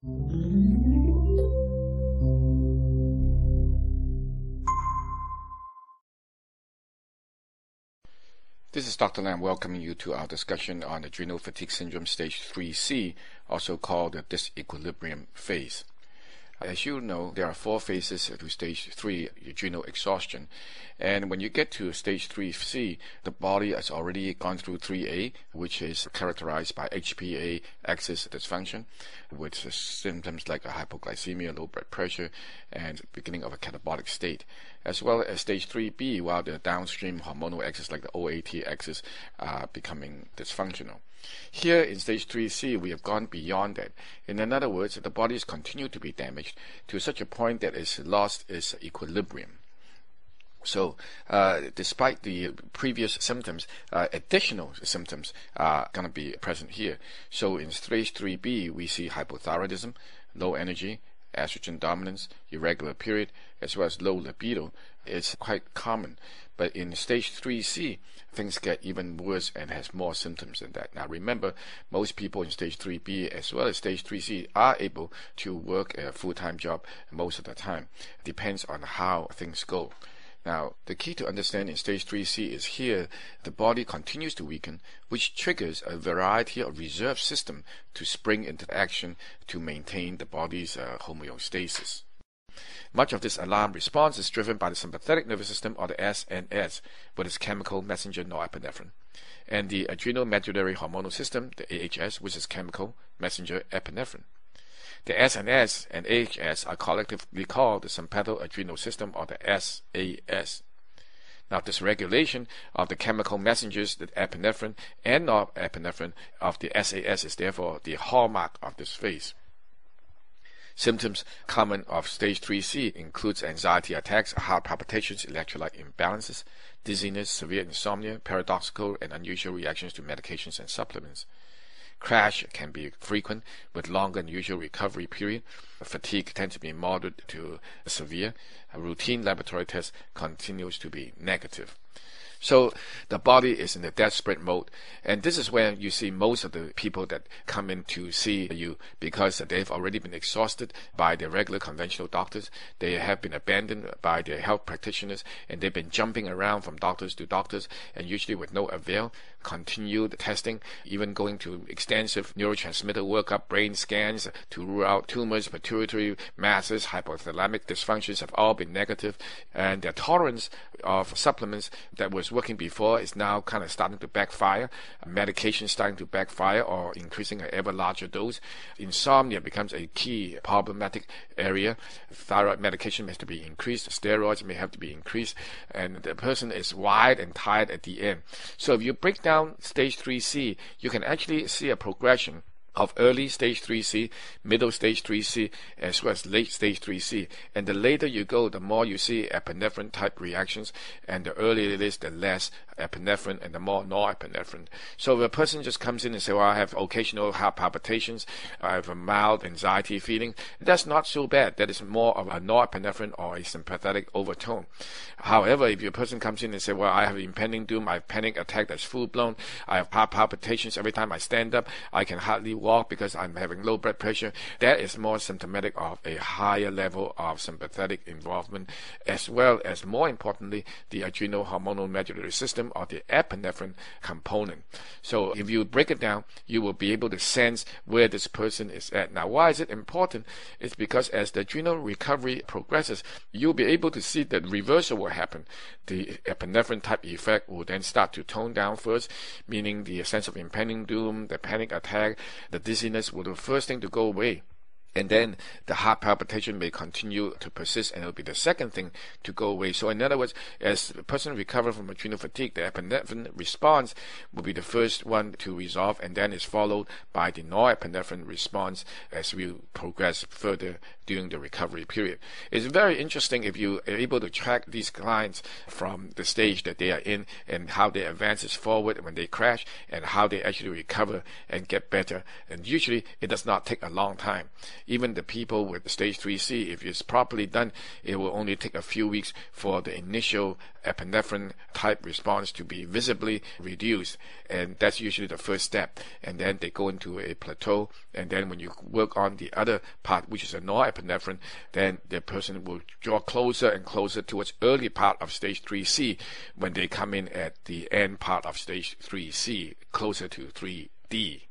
This is Dr. Lam welcoming you to our discussion on adrenal fatigue syndrome stage 3C, also called the disequilibrium phase. As you know, there are 4 phases to stage 3 adrenal exhaustion. And when you get to stage 3C, the body has already gone through 3A, which is characterized by HPA axis dysfunction, with symptoms like hypoglycemia, low blood pressure, and beginning of a catabolic state, as well as stage 3B, while the downstream hormonal axis like the OAT axis are becoming dysfunctional. Here in stage 3C, we have gone beyond that. In other words, the body has continued to be damaged to such a point that it's lost its equilibrium. So, despite the previous symptoms, additional symptoms are going to be present here. So, in stage 3B, we see hypothyroidism, low energy, estrogen dominance, irregular period, as well as low libido. It's quite common. But in stage 3C, things get even worse and has more symptoms than that. Now remember, most people in stage 3B as well as stage 3C are able to work a full-time job most of the time. It depends on how things go. Now, the key to understand in stage 3C is here, the body continues to weaken, which triggers a variety of reserve systems to spring into action to maintain the body's homeostasis. Much of this alarm response is driven by the sympathetic nervous system, or the SNS, with its chemical messenger norepinephrine, and the adrenal medullary hormonal system, the AHS, which is chemical messenger epinephrine. The SNS and AHS are collectively called the sympathoadrenal system, or the SAS. Now, this regulation of the chemical messengers, the epinephrine and norepinephrine of the SAS, is therefore the hallmark of this phase. Symptoms common of stage 3C includes anxiety attacks, heart palpitations, electrolyte imbalances, dizziness, severe insomnia, paradoxical and unusual reactions to medications and supplements. Crash can be frequent with longer than usual recovery period. Fatigue tends to be moderate to severe. A routine laboratory test continues to be negative. So the body is in a desperate mode, and this is when you see most of the people that come in to see you because they've already been exhausted by their regular conventional doctors. They have been abandoned by their health practitioners, and they've been jumping around from doctors to doctors, and usually with no avail. Continued testing, even going to extensive neurotransmitter workup, brain scans to rule out tumors, pituitary masses, hypothalamic dysfunctions have all been negative, and their tolerance of supplements that was working before is now kind of starting to backfire. Medication starting to backfire or increasing at ever larger dose. Insomnia becomes a key problematic area. Thyroid medication has to be increased, steroids may have to be increased, and the person is wide and tired at the end. So if you break down stage 3C, you can actually see a progression of early stage 3C, middle stage 3C, as well as late stage 3C. And the later you go, the more you see epinephrine type reactions, and the earlier it is, the less epinephrine and the more norepinephrine. So if a person just comes in and says, well, I have occasional heart palpitations, I have a mild anxiety feeling, that's not so bad. That is more of a norepinephrine or a sympathetic overtone. However, if your person comes in and says, well, I have impending doom, I have panic attack that's full-blown, I have heart palpitations every time I stand up, I can hardly walk because I'm having low blood pressure, that is more symptomatic of a higher level of sympathetic involvement, as well as, more importantly, the adrenal hormonal medullary system, or the epinephrine component. So if you break it down, you will be able to sense where this person is at. Now, why is it important? It's because as the adrenal recovery progresses, you'll be able to see that reversal will happen. The epinephrine type effect will then start to tone down first, meaning the sense of impending doom, the panic attack, the dizziness will be the first thing to go away. And then the heart palpitation may continue to persist, and it will be the second thing to go away. So in other words, as the person recovers from adrenal fatigue, the epinephrine response will be the first one to resolve, and then is followed by the norepinephrine response as we progress further during the recovery period. It's very interesting if you are able to track these clients from the stage that they are in and how they advances forward when they crash and how they actually recover and get better. And usually it does not take a long time. even the people with stage 3C, if it's properly done, it will only take a few weeks for the initial epinephrine type response to be visibly reduced, and that's usually the first step. And then they go into a plateau, and then when you work on the other part, which is a norepinephrine, then the person will draw closer and closer towards early part of stage 3C when they come in at the end part of stage 3C, closer to 3D.